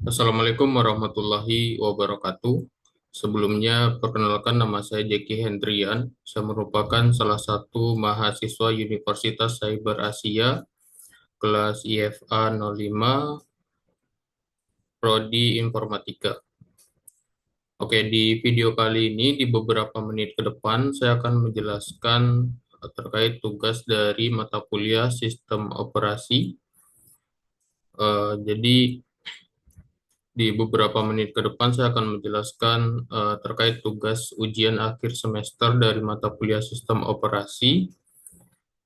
Assalamualaikum warahmatullahi wabarakatuh. Sebelumnya, perkenalkan nama saya Jeki Hendrian. Saya merupakan salah satu mahasiswa Universitas Cyber Asia, kelas IFA 05, Prodi Informatika. Di video kali ini, di beberapa menit ke depan, saya akan menjelaskan terkait tugas dari mata kuliah Sistem Operasi. Jadi, di beberapa menit ke depan saya akan menjelaskan terkait tugas ujian akhir semester dari mata kuliah Sistem Operasi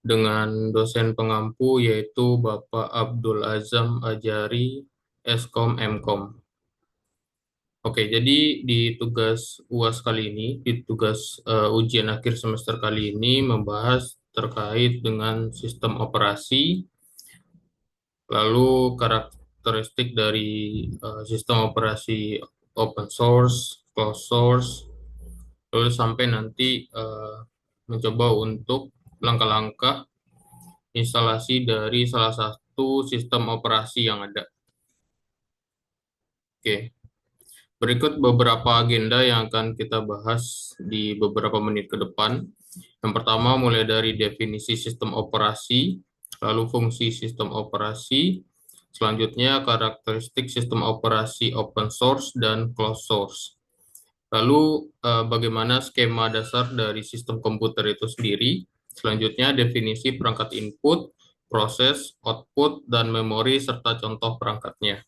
dengan dosen pengampu yaitu Bapak Abdul Azam Ajari, Eskom Mkom. Jadi di tugas UAS kali ini, di tugas ujian akhir semester kali ini membahas terkait dengan sistem operasi, lalu karakteristik dari sistem operasi open source, closed source, lalu sampai nanti mencoba untuk langkah-langkah instalasi dari salah satu sistem operasi yang ada. Oke, berikut beberapa agenda yang akan kita bahas di beberapa menit ke depan. Yang pertama mulai dari definisi sistem operasi, lalu fungsi sistem operasi, selanjutnya karakteristik sistem operasi open source dan closed source. Lalu bagaimana skema dasar dari sistem komputer itu sendiri. Selanjutnya definisi perangkat input, proses, output, dan memori serta contoh perangkatnya.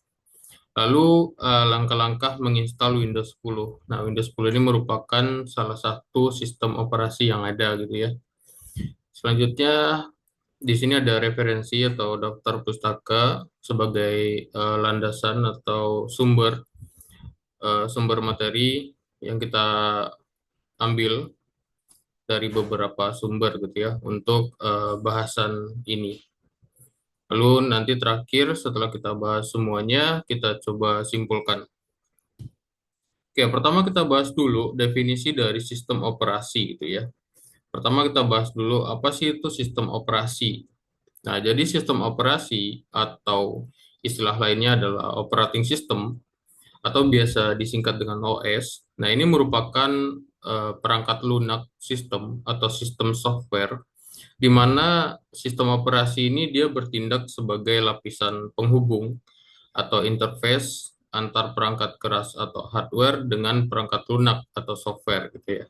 Lalu langkah-langkah menginstal Windows 10. Nah, Windows 10 ini merupakan salah satu sistem operasi yang ada gitu ya. Selanjutnya di sini ada referensi atau daftar pustaka sebagai landasan atau sumber materi yang kita ambil dari beberapa sumber gitu ya untuk bahasan ini. Lalu nanti terakhir setelah kita bahas semuanya, kita coba simpulkan. Pertama kita bahas dulu definisi dari sistem operasi gitu ya. Pertama kita bahas dulu apa sih itu sistem operasi. Nah, jadi sistem operasi atau istilah lainnya adalah operating system atau biasa disingkat dengan OS. Nah, ini merupakan perangkat lunak sistem atau sistem software di mana sistem operasi ini dia bertindak sebagai lapisan penghubung atau interface antar perangkat keras atau hardware dengan perangkat lunak atau software gitu ya.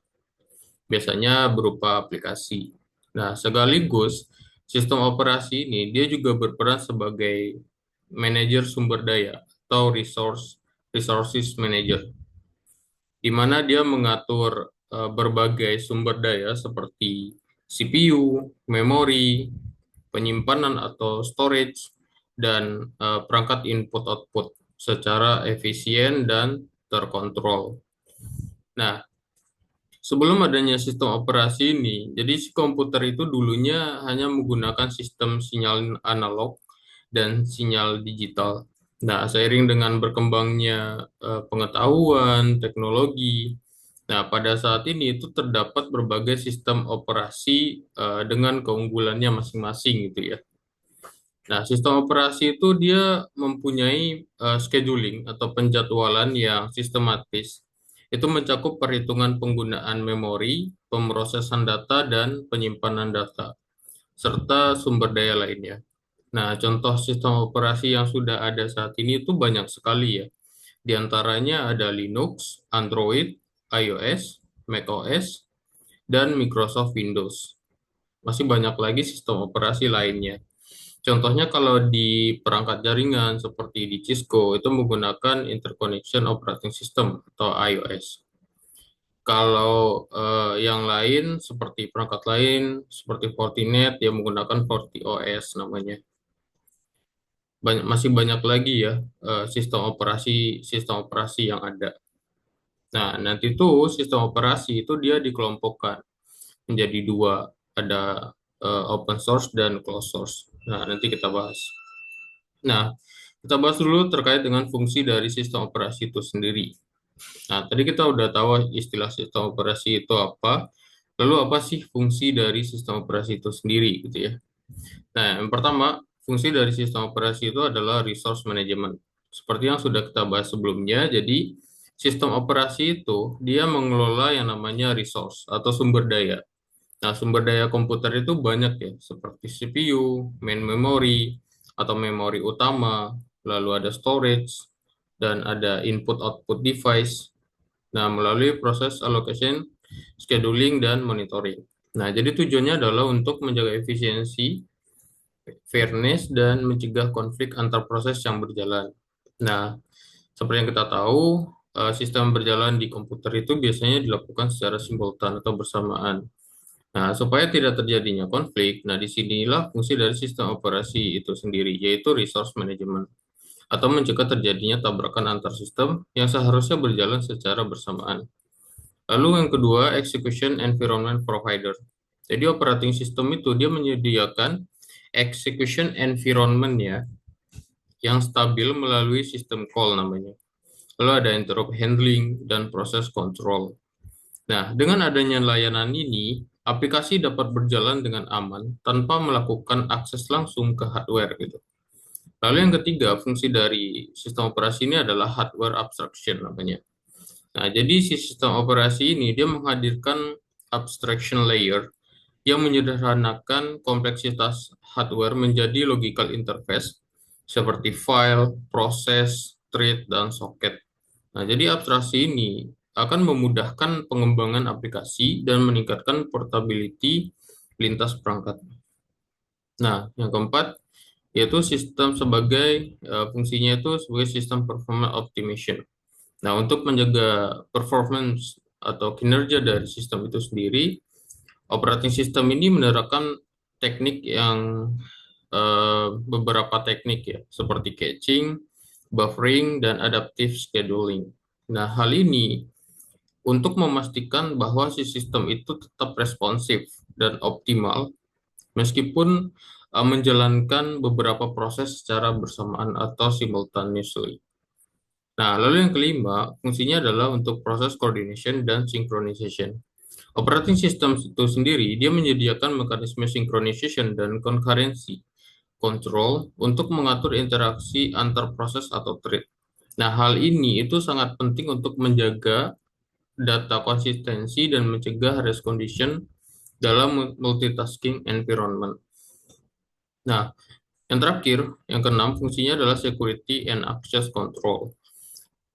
Biasanya berupa aplikasi. Nah, sekaligus sistem operasi ini dia juga berperan sebagai manajer sumber daya atau resources manager, di mana dia mengatur berbagai sumber daya seperti CPU, memori, penyimpanan atau storage, dan perangkat input-output secara efisien dan terkontrol. Nah, sebelum adanya sistem operasi ini, jadi si komputer itu dulunya hanya menggunakan sistem sinyal analog dan sinyal digital. Nah, seiring dengan berkembangnya pengetahuan, teknologi, nah pada saat ini itu terdapat berbagai sistem operasi dengan keunggulannya masing-masing gitu ya. Nah, sistem operasi itu dia mempunyai scheduling atau penjadwalan yang sistematis. Itu mencakup perhitungan penggunaan memori, pemrosesan data, dan penyimpanan data, serta sumber daya lainnya. Nah, contoh sistem operasi yang sudah ada saat ini itu banyak sekali ya. Di antaranya ada Linux, Android, iOS, macOS, dan Microsoft Windows. Masih banyak lagi sistem operasi lainnya. Contohnya kalau di perangkat jaringan seperti di Cisco itu menggunakan Interconnection Operating System atau iOS. Kalau yang lain seperti perangkat lain seperti Fortinet dia menggunakan FortiOS namanya. Masih banyak lagi ya sistem operasi yang ada. Nah, nanti tuh sistem operasi itu dia dikelompokkan menjadi dua, ada open source dan closed source. Nah, nanti kita bahas. Nah, kita bahas dulu terkait dengan fungsi dari sistem operasi itu sendiri. Nah, tadi kita udah tahu istilah sistem operasi itu apa, lalu apa sih fungsi dari sistem operasi itu sendiri gitu ya. Nah, yang pertama, fungsi dari sistem operasi itu adalah resource management. seperti yang sudah kita bahas sebelumnya. Jadi sistem operasi itu dia mengelola yang namanya resource atau sumber daya. Nah, sumber daya komputer itu banyak ya, seperti CPU, main memory, atau memori utama, lalu ada storage, dan ada input-output device. Nah, melalui proses allocation, scheduling, dan monitoring. Nah, jadi tujuannya adalah untuk menjaga efisiensi, fairness, dan mencegah konflik antar proses yang berjalan. Nah, seperti yang kita tahu, sistem berjalan di komputer itu biasanya dilakukan secara simultan atau bersamaan. Nah, supaya tidak terjadinya konflik, nah disinilah fungsi dari sistem operasi itu sendiri, yaitu resource management, atau mencegah terjadinya tabrakan antar sistem yang seharusnya berjalan secara bersamaan. Lalu yang kedua, execution environment provider. Jadi operating system itu dia menyediakan execution environment ya, yang stabil melalui sistem call namanya. Lalu ada interrupt handling dan proses control. Nah, dengan adanya layanan ini, aplikasi dapat berjalan dengan aman tanpa melakukan akses langsung ke hardware gitu. Lalu yang ketiga, fungsi dari sistem operasi ini adalah hardware abstraction namanya. Nah, jadi si sistem operasi ini dia menghadirkan abstraction layer yang menyederhanakan kompleksitas hardware menjadi logical interface seperti file, proses, thread, dan socket. Nah, jadi abstraksi ini akan memudahkan pengembangan aplikasi dan meningkatkan portability lintas perangkat. Nah, yang keempat yaitu sistem sebagai fungsinya itu sebagai sistem performance optimization. Nah, untuk menjaga performance atau kinerja dari sistem itu sendiri, operating system ini menerapkan teknik yang beberapa teknik ya, seperti caching, buffering, dan adaptive scheduling. Nah, hal ini untuk memastikan bahwa si sistem itu tetap responsif dan optimal meskipun menjalankan beberapa proses secara bersamaan atau simultaneously. Nah, lalu yang kelima, fungsinya adalah untuk proses coordination dan synchronization. Operating system itu sendiri, dia menyediakan mekanisme synchronization dan concurrency control untuk mengatur interaksi antar proses atau thread. Nah, hal ini itu sangat penting untuk menjaga data konsistensi dan mencegah race condition dalam multitasking environment. Nah, yang terakhir, yang keenam, fungsinya adalah security and access control.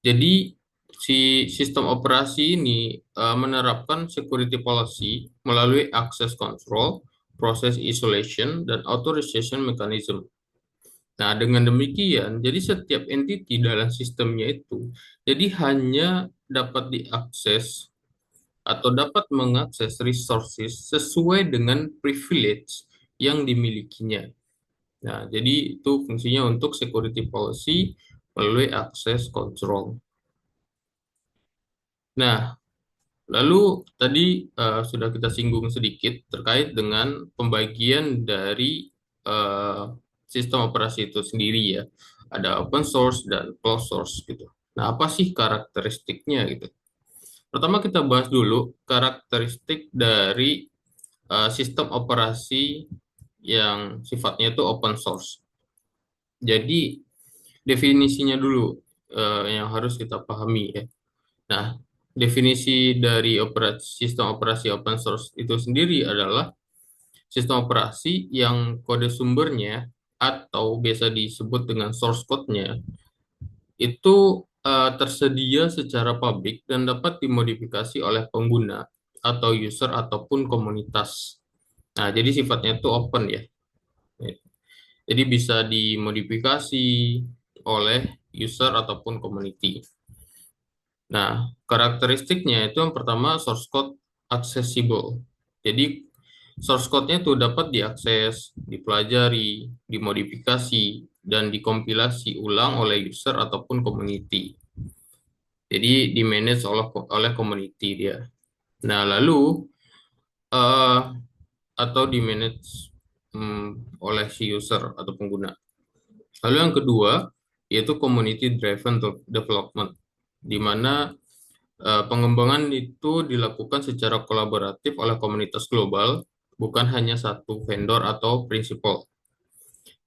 Jadi, si sistem operasi ini menerapkan security policy melalui access control, process isolation, dan authorization mechanism. Nah, dengan demikian, jadi setiap entity dalam sistemnya itu, jadi hanya dapat diakses atau dapat mengakses resources sesuai dengan privilege yang dimilikinya. Nah, jadi itu fungsinya untuk security policy melalui access control. Nah, lalu tadi sudah kita singgung sedikit terkait dengan pembagian dari sistem operasi itu sendiri ya. Ada open source dan closed source gitu. Nah, apa sih karakteristiknya gitu? Pertama kita bahas dulu karakteristik dari sistem operasi yang sifatnya itu open source. Jadi definisinya dulu yang harus kita pahami ya. Nah, definisi dari sistem operasi open source itu sendiri adalah sistem operasi yang kode sumbernya atau biasa disebut dengan source code-nya itu tersedia secara publik dan dapat dimodifikasi oleh pengguna atau user ataupun komunitas. Nah, jadi sifatnya itu open ya. Jadi bisa dimodifikasi oleh user ataupun community. Nah, karakteristiknya itu yang pertama source code accessible. Jadi source code-nya itu dapat diakses, dipelajari, dimodifikasi, dan dikompilasi ulang oleh user ataupun community. Jadi di-manage oleh community dia. Nah, lalu eh, atau di-manage oleh si user atau pengguna. Lalu yang kedua yaitu community driven development, di mana pengembangan itu dilakukan secara kolaboratif oleh komunitas global, bukan hanya satu vendor atau prinsipal.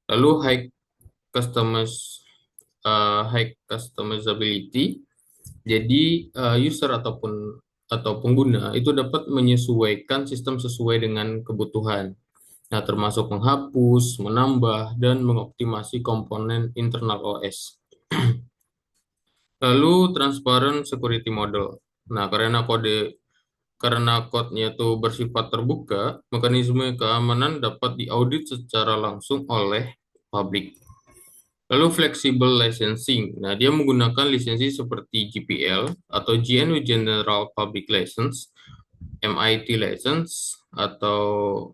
Lalu high customers high customizability. Jadi user atau pengguna itu dapat menyesuaikan sistem sesuai dengan kebutuhan. Nah, termasuk menghapus, menambah, dan mengoptimasi komponen internal OS. Lalu transparent security model. Nah, karena kodenya itu bersifat terbuka, mekanisme keamanan dapat diaudit secara langsung oleh publik. Lalu flexible licensing. Nah, dia menggunakan lisensi seperti GPL atau GNU General Public License, MIT License, atau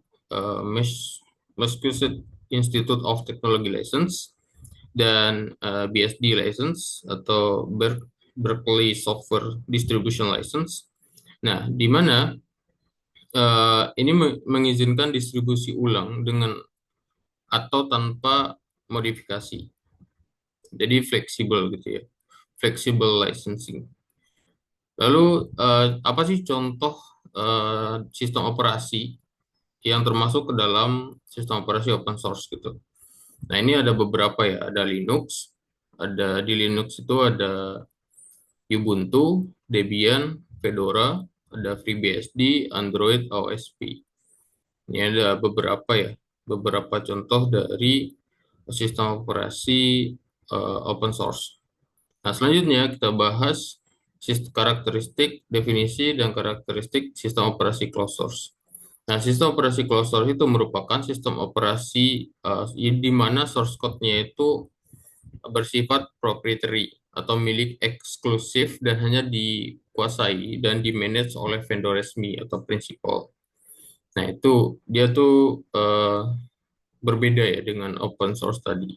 Massachusetts Institute of Technology License, dan BSD License atau Berkeley Software Distribution License. Nah, di mana ini mengizinkan distribusi ulang dengan atau tanpa modifikasi. Jadi fleksibel gitu ya. Flexible licensing. Lalu apa sih contoh sistem operasi yang termasuk ke dalam sistem operasi open source gitu? Nah, ini ada beberapa ya, ada Linux, di Linux itu ada Ubuntu, Debian, Fedora, ada FreeBSD, Android, OSP. Ini ada beberapa ya, beberapa contoh dari sistem operasi open source. Nah, selanjutnya kita bahas karakteristik, definisi, dan karakteristik sistem operasi closed source. Nah, sistem operasi closed source itu merupakan sistem operasi di mana source code-nya itu bersifat proprietary atau milik eksklusif dan hanya dikuasai dan di-manage oleh vendor resmi atau principal. Nah, itu dia tuh berbeda ya dengan open source tadi.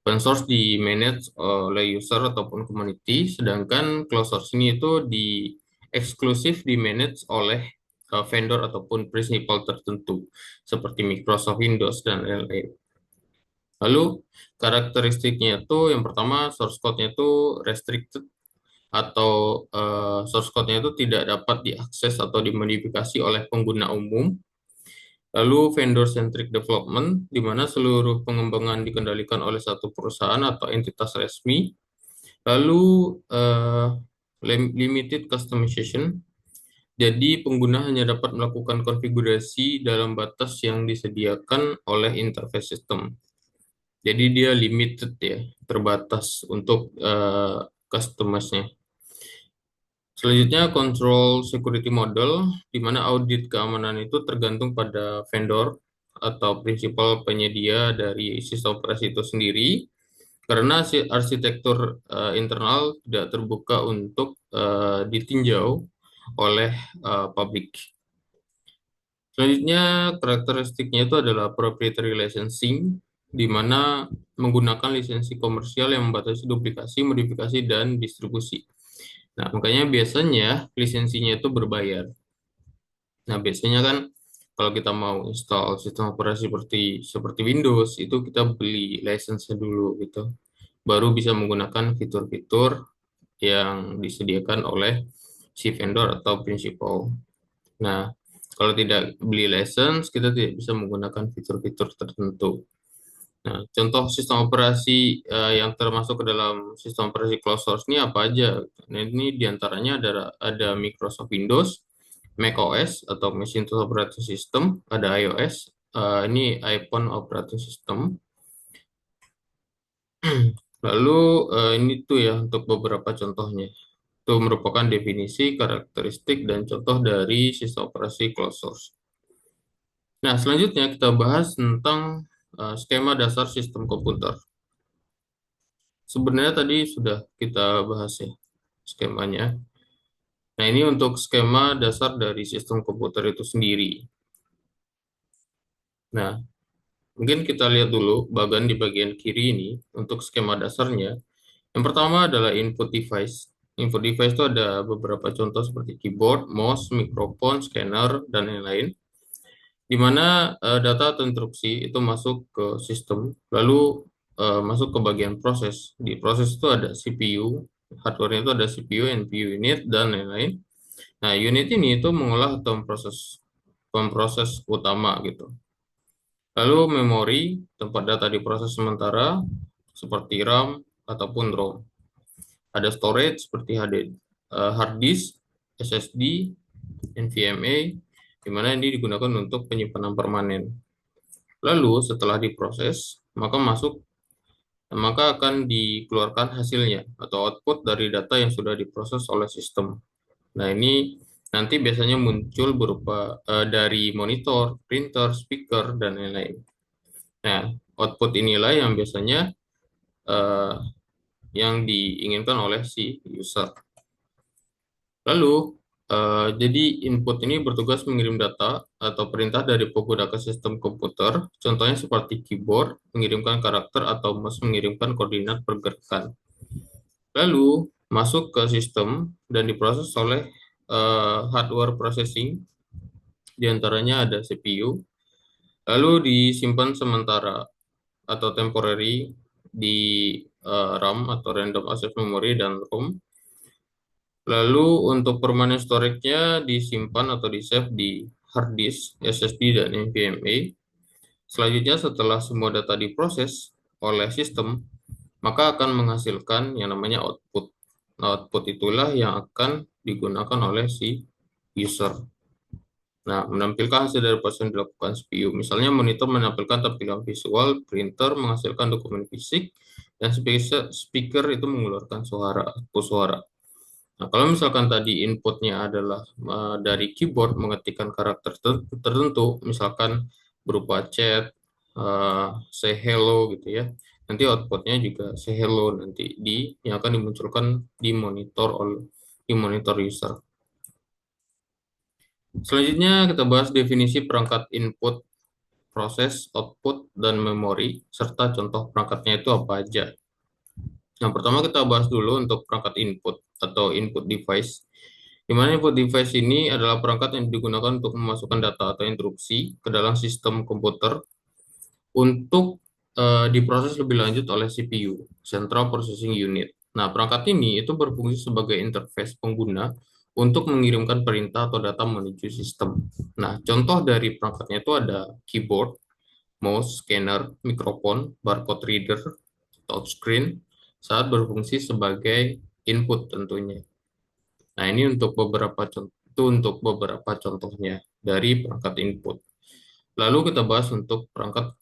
Open source di-manage oleh user ataupun community, sedangkan closed source ini itu eksklusif di-manage oleh vendor ataupun principal tertentu, seperti Microsoft Windows dan lain-lain. Lalu karakteristiknya itu yang pertama source code-nya itu restricted atau source code-nya itu tidak dapat diakses atau dimodifikasi oleh pengguna umum. Lalu vendor-centric development, di mana seluruh pengembangan dikendalikan oleh satu perusahaan atau entitas resmi. Lalu limited customization, jadi pengguna hanya dapat melakukan konfigurasi dalam batas yang disediakan oleh interface system. Jadi dia limited ya, terbatas untuk customize-nya. Selanjutnya control security model, di mana audit keamanan itu tergantung pada vendor atau prinsipal penyedia dari sistem operasi itu sendiri, karena si arsitektur internal tidak terbuka untuk ditinjau oleh publik. Selanjutnya karakteristiknya itu adalah proprietary licensing, di mana menggunakan lisensi komersial yang membatasi duplikasi, modifikasi, dan distribusi. Nah, makanya biasanya lisensinya itu berbayar. Nah, biasanya kan kalau kita mau install sistem operasi seperti Windows, itu kita beli lisensinya dulu gitu. Baru bisa menggunakan fitur-fitur yang disediakan oleh si vendor atau principal. Nah, kalau tidak beli license, kita tidak bisa menggunakan fitur-fitur tertentu. Nah, contoh sistem operasi yang termasuk ke dalam sistem operasi closed source ini apa aja? Nah, ini diantaranya ada Microsoft Windows, macOS atau Macintosh Operating System, ada iOS, ini iPhone Operating System. Lalu ini tuh ya untuk beberapa contohnya. Itu merupakan definisi, karakteristik, dan contoh dari sistem operasi closed source. Nah, selanjutnya kita bahas tentang skema dasar sistem komputer. Sebenarnya tadi sudah kita bahas ya skemanya. Nah, ini untuk skema dasar dari sistem komputer itu sendiri. Nah, mungkin kita lihat dulu di bagian kiri ini untuk skema dasarnya. Yang pertama adalah input device. Input device itu ada beberapa contoh seperti keyboard, mouse, mikrofon, scanner, dan lain-lain. Di mana data atau instruksi itu masuk ke sistem, lalu masuk ke bagian proses. Di proses itu ada CPU, hardware itu ada CPU, NPU unit, dan lain-lain. Nah, unit ini itu mengolah atau pemproses utama gitu. Lalu memori, tempat data diproses sementara, seperti RAM, ataupun ROM. Ada storage seperti hard disk, SSD, NVMe, di mana ini digunakan untuk penyimpanan permanen. Lalu setelah diproses, maka akan dikeluarkan hasilnya atau output dari data yang sudah diproses oleh sistem. Nah, ini nanti biasanya muncul berupa dari monitor, printer, speaker, dan lain-lain. Nah, output inilah yang biasanya eh, yang diinginkan oleh si user. Lalu, jadi input ini bertugas mengirim data atau perintah dari pengguna ke sistem komputer, contohnya seperti keyboard, mengirimkan karakter, atau mouse mengirimkan koordinat pergerakan. Lalu, masuk ke sistem dan diproses oleh hardware processing, diantaranya ada CPU, lalu disimpan sementara atau temporary di RAM atau random access memory dan ROM. Lalu untuk permanent storage-nya disimpan atau di-save di hard disk, SSD, dan NVMe. Selanjutnya setelah semua data diproses oleh sistem, maka akan menghasilkan yang namanya output. Nah, output itulah yang akan digunakan oleh si user. Nah, menampilkan hasil dari proses yang dilakukan CPU. Misalnya monitor menampilkan tampilan visual, printer menghasilkan dokumen fisik, dan speaker itu mengeluarkan suara, output suara. Nah, kalau misalkan tadi inputnya adalah dari keyboard mengetikkan karakter tertentu, misalkan berupa chat, say hello gitu ya. Nanti outputnya juga say hello nanti yang akan dimunculkan di monitor user. Selanjutnya kita bahas definisi perangkat input, proses, output, dan memori, serta contoh perangkatnya itu apa aja. Yang pertama kita bahas dulu untuk perangkat input atau input device. Di mana input device ini adalah perangkat yang digunakan untuk memasukkan data atau instruksi ke dalam sistem komputer untuk diproses lebih lanjut oleh CPU, Central Processing Unit. Nah, perangkat ini itu berfungsi sebagai interface pengguna untuk mengirimkan perintah atau data menuju sistem. Nah, contoh dari perangkatnya itu ada keyboard, mouse, scanner, mikrofon, barcode reader, touchscreen, saat berfungsi sebagai input tentunya. Nah, ini untuk beberapa contohnya dari perangkat input. Lalu kita bahas untuk perangkat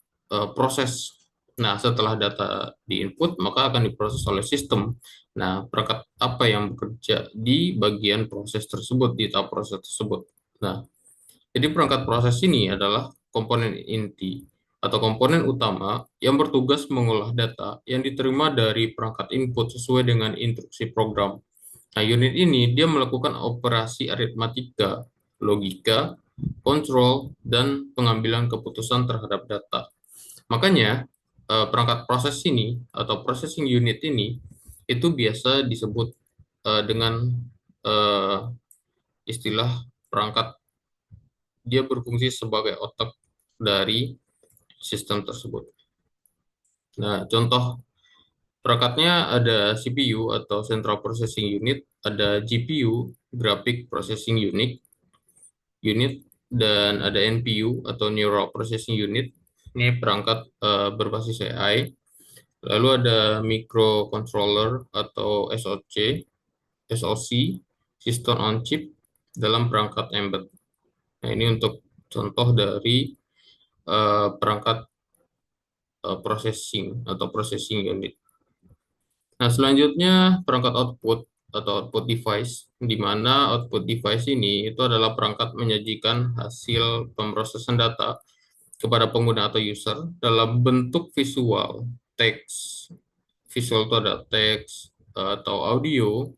proses. Nah, setelah data diinput, maka akan diproses oleh sistem. Nah, perangkat apa yang bekerja di bagian proses tersebut, di tahap proses tersebut. Nah, jadi perangkat proses ini adalah komponen inti atau komponen utama yang bertugas mengolah data yang diterima dari perangkat input sesuai dengan instruksi program. Nah, unit ini dia melakukan operasi aritmatika, logika, kontrol, dan pengambilan keputusan terhadap data. Makanya, perangkat proses ini atau processing unit ini itu biasa disebut dengan eh, istilah perangkat, dia berfungsi sebagai otak dari sistem tersebut. Nah, contoh perangkatnya ada CPU atau Central Processing Unit, ada GPU, Graphic Processing Unit, dan ada NPU atau Neural Processing Unit. Ini perangkat berbasis AI. Lalu ada microcontroller atau SoC, System on Chip dalam perangkat embed. Nah, ini untuk contoh dari perangkat processing atau processing unit. Nah, selanjutnya perangkat output atau output device, di mana output device ini itu adalah perangkat menyajikan hasil pemrosesan data kepada pengguna atau user dalam bentuk visual, teks. Visual itu ada teks atau audio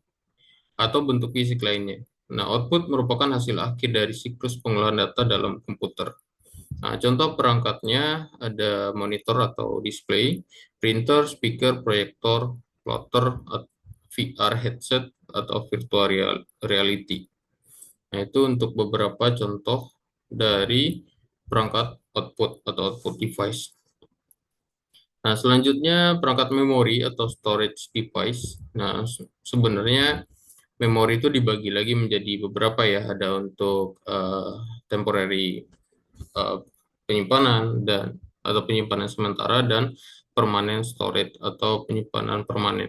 atau bentuk fisik lainnya. Nah, output merupakan hasil akhir dari siklus pengolahan data dalam komputer. Nah, contoh perangkatnya ada monitor atau display, printer, speaker, proyektor, plotter, VR headset, atau virtual reality. Nah, itu untuk beberapa contoh dari perangkat output atau output device. Nah, selanjutnya perangkat memori atau storage device. Nah, sebenarnya memori itu dibagi lagi menjadi beberapa ya. Ada untuk temporary uh, penyimpanan atau penyimpanan sementara dan permanent storage atau penyimpanan permanen.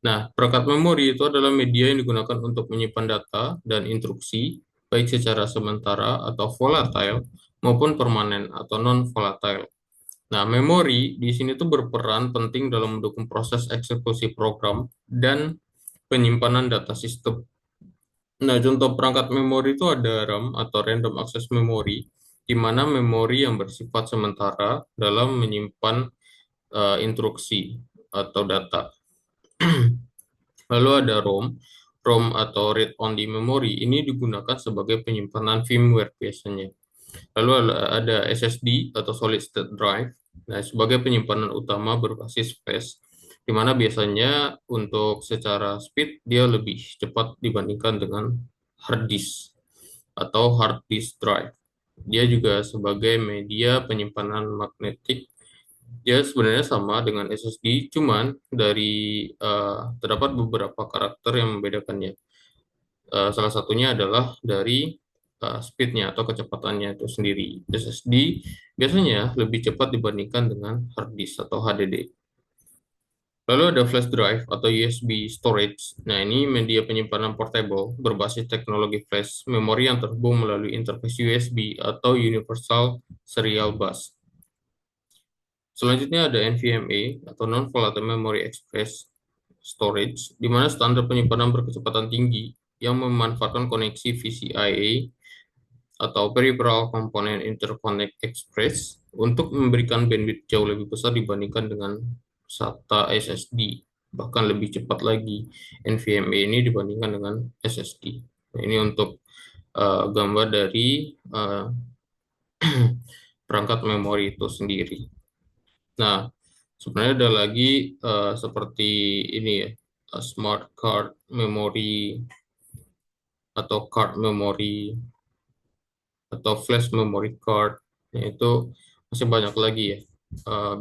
Nah, perangkat memori itu adalah media yang digunakan untuk menyimpan data dan instruksi, baik secara sementara atau volatile maupun permanen atau non-volatile. Nah, memori di sini tuh berperan penting dalam mendukung proses eksekusi program dan penyimpanan data sistem. Nah, contoh perangkat memori itu ada RAM atau Random Access Memory, di mana memori yang bersifat sementara dalam menyimpan instruksi atau data. Lalu ada ROM. ROM atau Read Only Memory ini digunakan sebagai penyimpanan firmware biasanya. Lalu ada SSD atau Solid State Drive. Nah, sebagai penyimpanan utama berbasis flash, di mana biasanya untuk secara speed dia lebih cepat dibandingkan dengan hard disk atau hard disk drive. Dia juga sebagai media penyimpanan magnetik. Dia sebenarnya sama dengan SSD, cuman dari terdapat beberapa karakter yang membedakannya. Salah satunya adalah dari speednya atau kecepatannya itu sendiri. SSD biasanya lebih cepat dibandingkan dengan hard disk atau HDD. Lalu ada flash drive atau USB storage. Nah, ini media penyimpanan portable berbasis teknologi flash, memori yang terhubung melalui interface USB atau Universal Serial Bus. Selanjutnya ada NVMe atau Non-Volatile Memory Express Storage, di mana standar penyimpanan berkecepatan tinggi yang memanfaatkan koneksi VCIe atau Peripheral Component Interconnect Express untuk memberikan bandwidth jauh lebih besar dibandingkan dengan SATA SSD. Bahkan lebih cepat lagi NVMe ini dibandingkan dengan SSD. Nah, ini untuk gambar dari perangkat memori itu sendiri. Nah, sebenarnya ada lagi seperti ini ya, smart card memory atau card memory atau flash memory card. Nah, itu masih banyak lagi ya.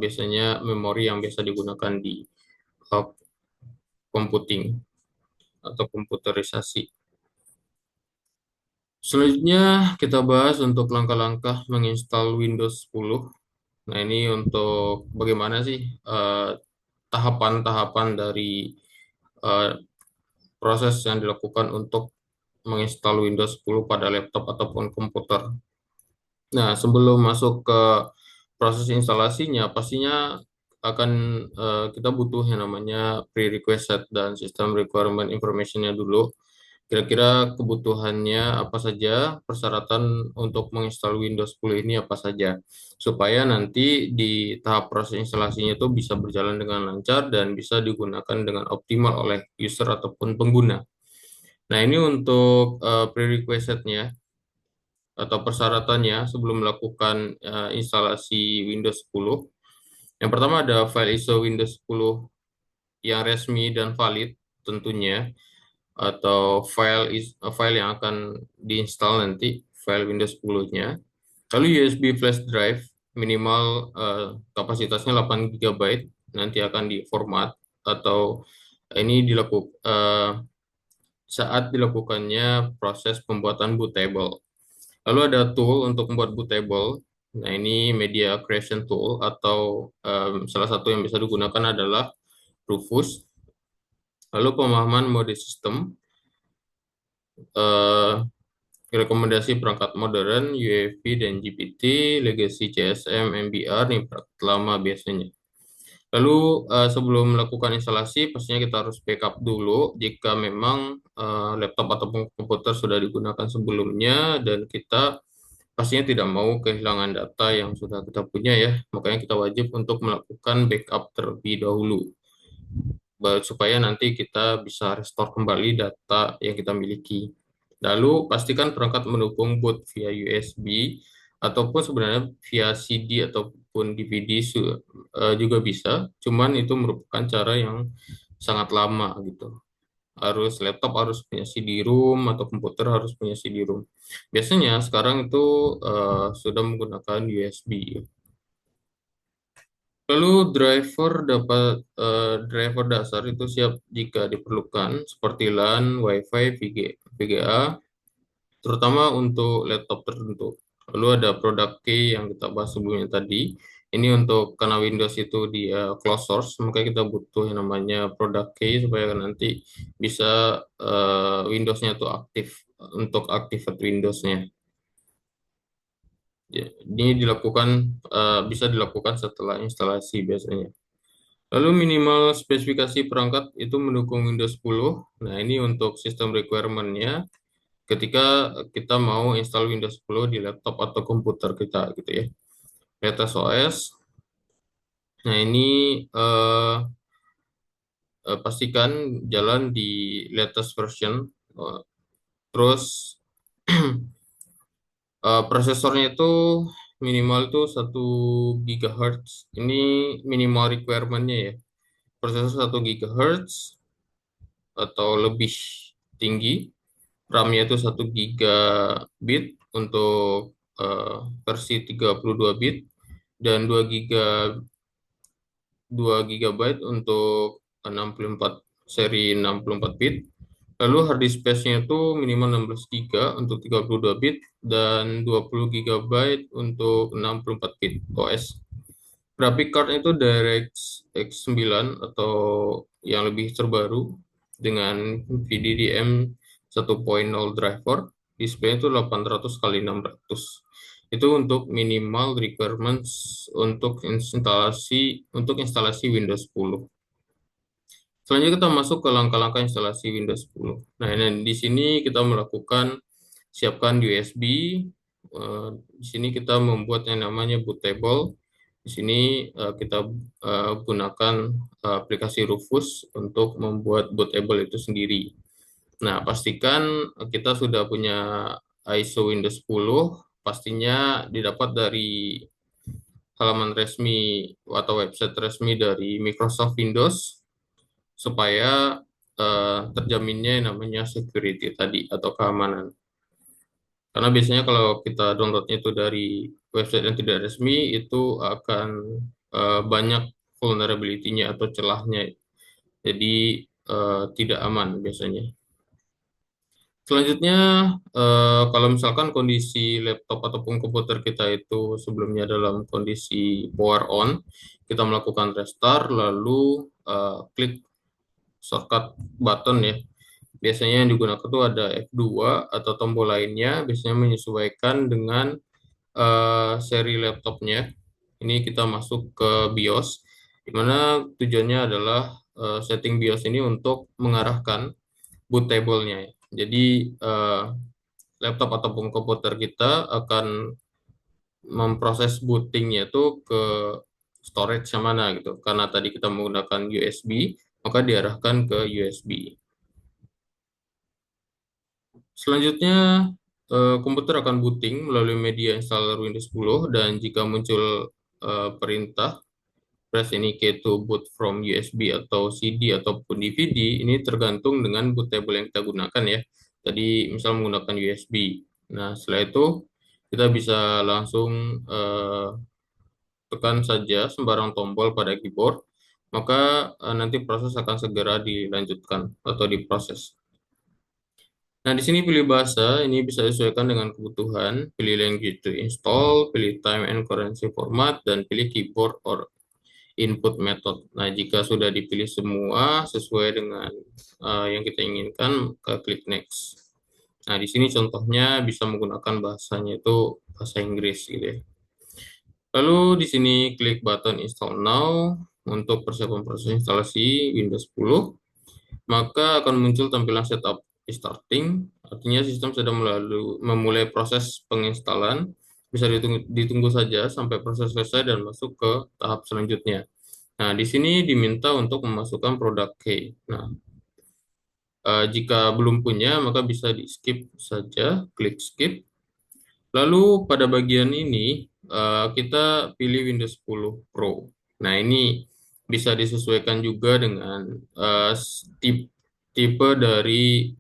Biasanya memori yang biasa digunakan di uh, computing atau komputerisasi. Selanjutnya kita bahas untuk langkah-langkah menginstal Windows 10. Nah, ini untuk bagaimana sih tahapan-tahapan dari uh, proses yang dilakukan untuk menginstal Windows 10 pada laptop ataupun komputer. Nah, sebelum masuk ke proses instalasinya, pastinya akan kita butuh yang namanya prerequisite set dan sistem requirement information-nya dulu. Kira-kira kebutuhannya apa saja, persyaratan untuk menginstal Windows 10 ini apa saja, supaya nanti di tahap proses instalasinya itu bisa berjalan dengan lancar dan bisa digunakan dengan optimal oleh user ataupun pengguna. Nah, ini untuk prerequisite-nya atau persyaratannya sebelum melakukan instalasi Windows 10. Yang pertama ada file ISO Windows 10 yang resmi dan valid tentunya, atau file yang akan diinstal nanti, file Windows 10-nya. Lalu USB flash drive minimal kapasitasnya 8 GB nanti akan diformat atau ini dilakukan saat dilakukannya proses pembuatan bootable. Lalu ada tool untuk membuat bootable. Nah, ini media creation tool atau salah satu yang bisa digunakan adalah Rufus. Lalu pemahaman mode sistem, eh, rekomendasi perangkat modern, UEFI dan GPT, legacy CSM, MBR, ini perangkat lama biasanya. Lalu sebelum melakukan instalasi, pastinya kita harus backup dulu jika memang laptop ataupun komputer sudah digunakan sebelumnya dan kita pastinya tidak mau kehilangan data yang sudah kita punya ya. Makanya kita wajib untuk melakukan backup terlebih dahulu supaya nanti kita bisa restore kembali data yang kita miliki. Lalu pastikan perangkat mendukung boot via USB ataupun sebenarnya via CD ataupun DVD juga bisa. Cuman itu merupakan cara yang sangat lama gitu. Laptop harus punya CD-ROM atau komputer harus punya CD-ROM. Biasanya sekarang itu sudah menggunakan USB. Lalu driver dasar itu siap jika diperlukan seperti LAN, WiFi, VGA, terutama untuk laptop tertentu. Lalu ada product key yang kita bahas sebelumnya tadi, Ini untuk karena Windows itu dia closed source, maka kita butuh yang namanya product key supaya nanti bisa Windows-nya itu aktif untuk activate Windows-nya. Ya, ini bisa dilakukan setelah instalasi biasanya. Lalu minimal spesifikasi perangkat itu mendukung Windows 10. Nah, ini untuk sistem requirement-nya ketika kita mau install Windows 10 di laptop atau komputer kita gitu ya. Latest OS. Nah, ini eh, pastikan jalan di latest version. Eh, Terus prosesornya itu minimal itu 1 GHz. Ini minimal requirement-nya ya. Prosesor 1 GHz atau lebih tinggi. RAM-nya itu 1 GB untuk versi 32 bit dan 2 GB untuk 64 seri 64 bit. Lalu hard disk space-nya itu minimal 16 GB untuk 32 bit dan 20 GB untuk 64 bit OS. Graphic card itu DirectX 9 atau yang lebih terbaru dengan VDDM 1.0 driver. Display itu 800 kali 600. Itu untuk minimal requirements untuk instalasi Windows 10. Selanjutnya kita masuk ke langkah-langkah instalasi Windows 10. Nah, ini di sini kita melakukan siapkan USB. Di sini kita membuat yang namanya bootable. Di sini kita gunakan aplikasi Rufus untuk membuat bootable itu sendiri. Nah, pastikan kita sudah punya ISO Windows 10. Pastinya didapat dari halaman resmi atau website resmi dari Microsoft Windows supaya terjaminnya yang namanya security tadi atau keamanan. Karena biasanya kalau kita downloadnya itu dari website yang tidak resmi, itu akan banyak vulnerability-nya atau celahnya. Jadi tidak aman biasanya. Selanjutnya, kalau misalkan kondisi laptop ataupun komputer kita itu sebelumnya dalam kondisi power on, kita melakukan restart, lalu klik shortcut button ya. Biasanya yang digunakan itu ada F2 atau tombol lainnya, biasanya menyesuaikan dengan seri laptopnya. Ini kita masuk ke BIOS, di mana tujuannya adalah setting BIOS ini untuk mengarahkan boot table-nya. Jadi laptop ataupun komputer kita akan memproses bootingnya itu ke storage yang mana gitu. Karena tadi kita menggunakan USB, maka diarahkan ke USB. Selanjutnya, komputer akan booting melalui media installer Windows 10 dan jika muncul perintah press ini key to boot from USB atau CD ataupun DVD, ini tergantung dengan boot table yang kita gunakan ya. Tadi misal menggunakan USB. Nah, setelah itu kita bisa langsung tekan saja sembarang tombol pada keyboard, maka nanti proses akan segera dilanjutkan atau diproses. Nah, di sini pilih bahasa, ini bisa disesuaikan dengan kebutuhan. Pilih language to install, pilih time and currency format, dan pilih keyboard or input method. Nah, jika sudah dipilih semua sesuai dengan yang kita inginkan, klik next. Nah, di sini contohnya bisa menggunakan bahasanya itu bahasa Inggris gitu ya. Lalu di sini klik button install now untuk persiapan proses instalasi Windows 10. Maka akan muncul tampilan setup starting, artinya sistem sedang memulai proses penginstalan. Bisa ditunggu saja sampai proses selesai dan masuk ke tahap selanjutnya. Nah, di sini diminta untuk memasukkan produk key. Nah, jika belum punya, maka bisa di skip saja, klik skip. Lalu pada bagian ini, kita pilih Windows 10 Pro. Nah, ini bisa disesuaikan juga dengan tipe dari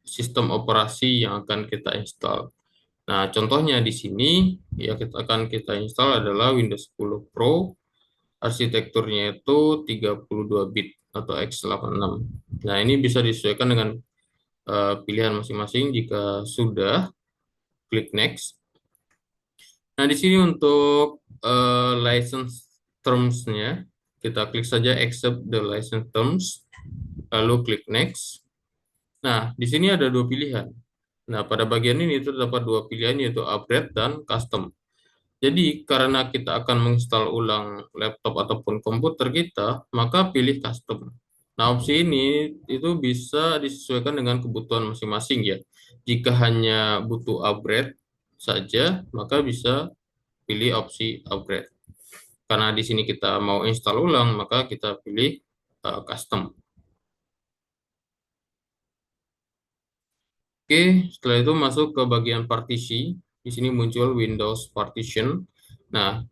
sistem operasi yang akan kita install. Nah, contohnya di sini ya kita install adalah Windows 10 Pro, arsitekturnya itu 32 bit atau x86. Nah, ini bisa disesuaikan dengan pilihan masing-masing. Jika sudah, klik next. Nah, di sini untuk license terms-nya, kita klik saja accept the license terms, lalu klik next. Nah, di sini ada dua pilihan. Nah, pada bagian ini terdapat dua pilihan yaitu upgrade dan custom. Jadi, karena kita akan menginstal ulang laptop ataupun komputer kita, maka pilih custom. Nah, opsi ini itu bisa disesuaikan dengan kebutuhan masing-masing ya. Jika hanya butuh upgrade saja, maka bisa pilih opsi upgrade. Karena di sini kita mau install ulang, maka kita pilih custom. Oke, setelah itu masuk ke bagian partisi. Di sini muncul Windows Partition. Nah,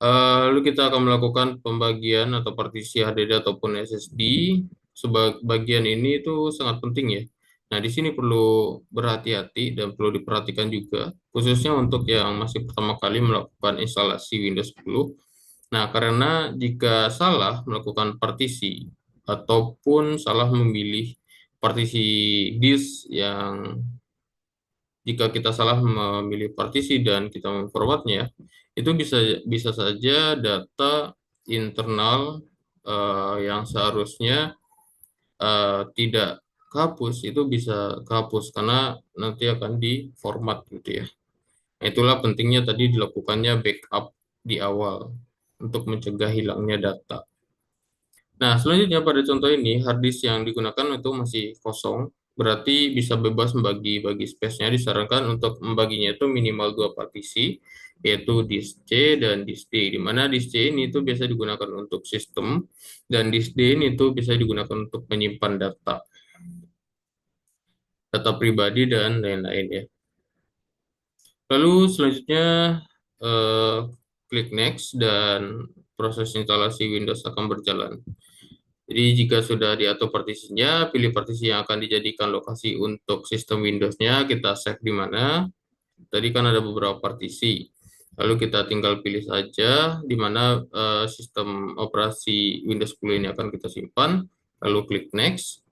lalu kita akan melakukan pembagian atau partisi HDD ataupun SSD. Sebagian ini itu sangat penting ya. Nah, di sini perlu berhati-hati dan perlu diperhatikan juga, khususnya untuk yang masih pertama kali melakukan instalasi Windows 10. Nah, karena jika salah melakukan partisi ataupun salah memilih partisi disk yang jika kita salah memilih partisi dan kita memformatnya, itu bisa bisa saja data internal yang seharusnya tidak kehapus itu bisa kehapus karena nanti akan diformat gitu ya. Nah, itulah pentingnya tadi dilakukannya backup di awal untuk mencegah hilangnya data. Nah, selanjutnya pada contoh ini, hard disk yang digunakan itu masih kosong, berarti bisa bebas membagi-bagi space-nya. Disarankan untuk membaginya itu minimal dua partisi, yaitu disk C dan disk D, di mana disk C ini itu biasa digunakan untuk sistem, dan disk D ini itu bisa digunakan untuk menyimpan data, data pribadi dan lain-lain ya. Lalu selanjutnya eh, klik next dan proses instalasi Windows akan berjalan. Jadi jika sudah diatur partisinya, pilih partisi yang akan dijadikan lokasi untuk sistem Windows-nya, kita save di mana. Tadi kan ada beberapa partisi. Lalu kita tinggal pilih saja di mana sistem operasi Windows 10 ini akan kita simpan, lalu klik next.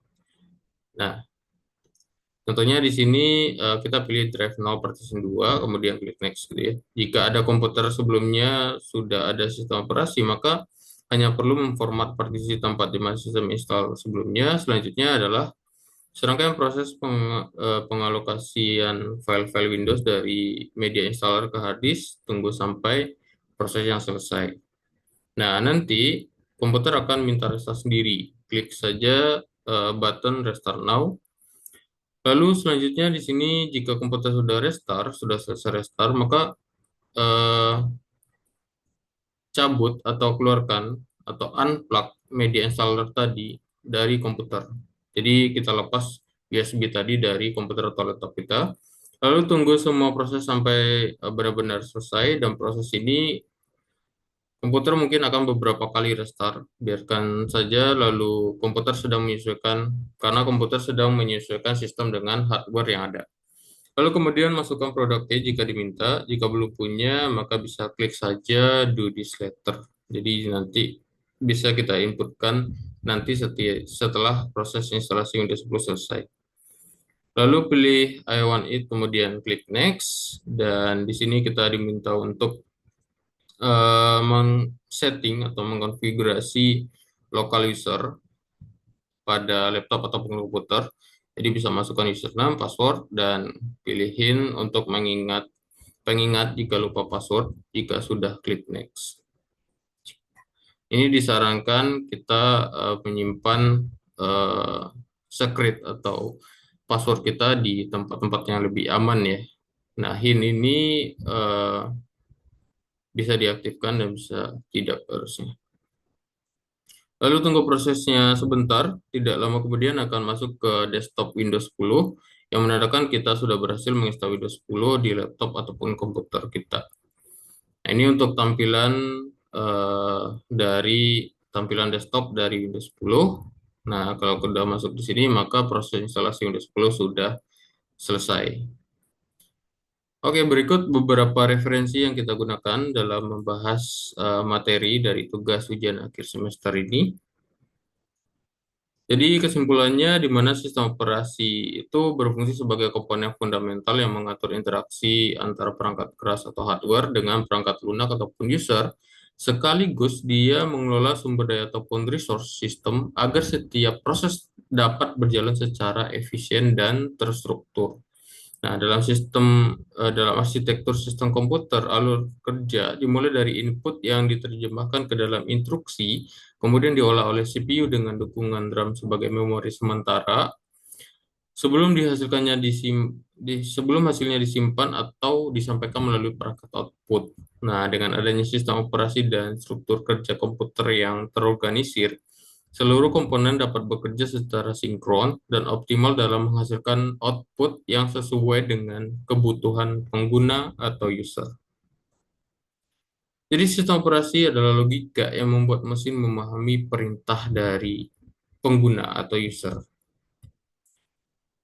Nah, contohnya di sini kita pilih drive now partition 2, kemudian klik next gitu ya. Jika ada komputer sebelumnya sudah ada sistem operasi, maka hanya perlu memformat partisi tempat di mana sistem install sebelumnya. Selanjutnya adalah serangkaian proses pengalokasian file-file Windows dari media installer ke hard disk. Tunggu sampai proses yang selesai. Nah, nanti komputer akan minta restart sendiri. Klik saja button restart now. Lalu selanjutnya di sini jika komputer sudah restart, sudah selesai restart, maka eh, cabut atau keluarkan atau unplug media installer tadi dari komputer. Jadi kita lepas USB tadi dari komputer atau laptop kita. Lalu tunggu semua proses sampai benar-benar selesai dan proses ini komputer mungkin akan beberapa kali restart. Biarkan saja lalu komputer sedang menyesuaikan karena komputer sedang menyesuaikan sistem dengan hardware yang ada. Lalu kemudian masukkan produk T jika diminta. Jika belum punya, maka bisa klik saja do this later. Jadi nanti bisa kita inputkan nanti setelah proses instalasi Windows 10 selesai. Lalu pilih I want it, kemudian klik next. Dan di sini kita diminta untuk setting atau mengkonfigurasi local user pada laptop ataupun komputer. Jadi bisa masukkan username, password, dan pilihin untuk mengingat pengingat jika lupa password jika sudah klik next. Ini disarankan kita menyimpan uh, secret atau password kita di tempat-tempat yang lebih aman ya. Nah, hint ini bisa diaktifkan dan bisa tidak harusnya. Lalu tunggu prosesnya sebentar, tidak lama kemudian akan masuk ke desktop Windows 10 yang menandakan kita sudah berhasil menginstal Windows 10 di laptop ataupun komputer kita. Nah, ini untuk tampilan dari tampilan desktop dari Windows 10. Nah, kalau sudah masuk di sini, maka proses instalasi Windows 10 sudah selesai. Oke, berikut beberapa referensi yang kita gunakan dalam membahas materi dari tugas ujian akhir semester ini. Jadi kesimpulannya di mana sistem operasi itu berfungsi sebagai komponen fundamental yang mengatur interaksi antara perangkat keras atau hardware dengan perangkat lunak ataupun user. Sekaligus dia mengelola sumber daya ataupun resource sistem agar setiap proses dapat berjalan secara efisien dan terstruktur. Nah, dalam arsitektur sistem komputer, alur kerja dimulai dari input yang diterjemahkan ke dalam instruksi, kemudian diolah oleh CPU dengan dukungan RAM sebagai memori sementara, sebelum hasilnya disimpan atau disampaikan melalui perangkat output. Nah, dengan adanya sistem operasi dan struktur kerja komputer yang terorganisir, seluruh komponen dapat bekerja secara sinkron dan optimal dalam menghasilkan output yang sesuai dengan kebutuhan pengguna atau user. Jadi sistem operasi adalah logika yang membuat mesin memahami perintah dari pengguna atau user.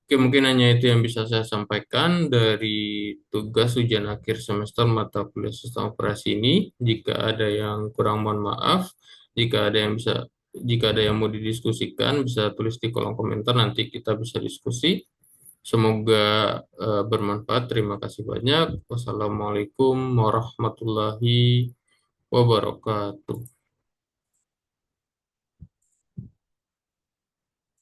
Oke, mungkin hanya itu yang bisa saya sampaikan dari tugas ujian akhir semester mata kuliah sistem operasi ini. Jika ada yang kurang, mohon maaf. Jika ada yang bisa, jika ada yang mau didiskusikan, bisa tulis di kolom komentar. Nanti kita bisa diskusi. Semoga bermanfaat. Terima kasih banyak. Wassalamualaikum warahmatullahi wabarakatuh.